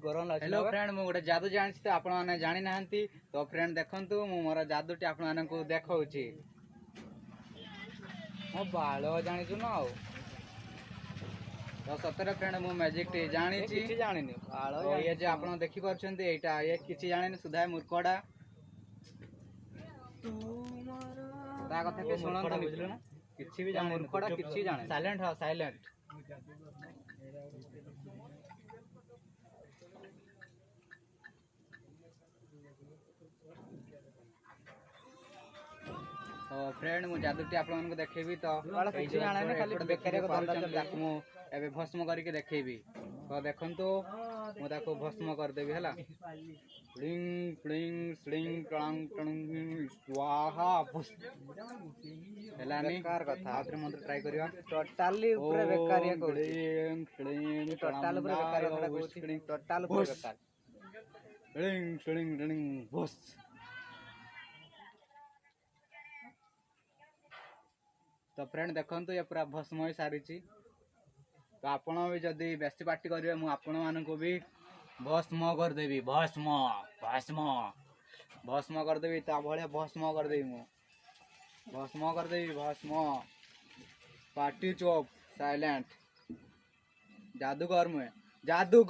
hello friend मु गोटे जादू जानी तो आपण माने जानी नाहंती तो फ्रेंड देखंतु मु मोर जादूटी आपण मानकु देखाउची मो बाल जानी छु ना तो सतरे फ्रेंड मु मैजिक टी जानी छी किछि जानिनी बाल तो ये जे आपण देखि परछंती एटा ये किछि जानिनी सुधा मूर्खडा ता कथा के सुनंत बुझलो ना किछि भी जानि मूर्खडा किछि जाने साइलेंट हो साइलेंट तो फ्रेंड मु जादूटी आपण मानकु देखेबी तो किछि जाने ना खाली बेकारिया को धंदा चल ताकू मु एबे भस्म करके देखेबी तो देखंतु मु ताको भस्म कर देबी हला फ्लिंग फ्लिंग स्लिंग टंग टंग स्वाहा हला नहीं कार कथा आत्र मंत्र ट्राई करिया टोटली ऊपर बेकारिया को फ्लिंग फ्लिंग टोटल ऊपर बेकारिया कथा कहूची टोटल ऊपर बेकार फ्लिंग फ्लिंग फ्लिंग बस तो फ्रेंड देखंतु ये पूरा भस्म हो सारी तो आपण भी जदि बेसी पार्टी करेंगे मुझे आपण मानक भी भस्म करदेवी भस्म भस्म भस्म करदेवी ता भाया भस्म करदेवी मु भस्म करदेवी भस्म पार्टी चोप साइलेंट जादूगर में जादू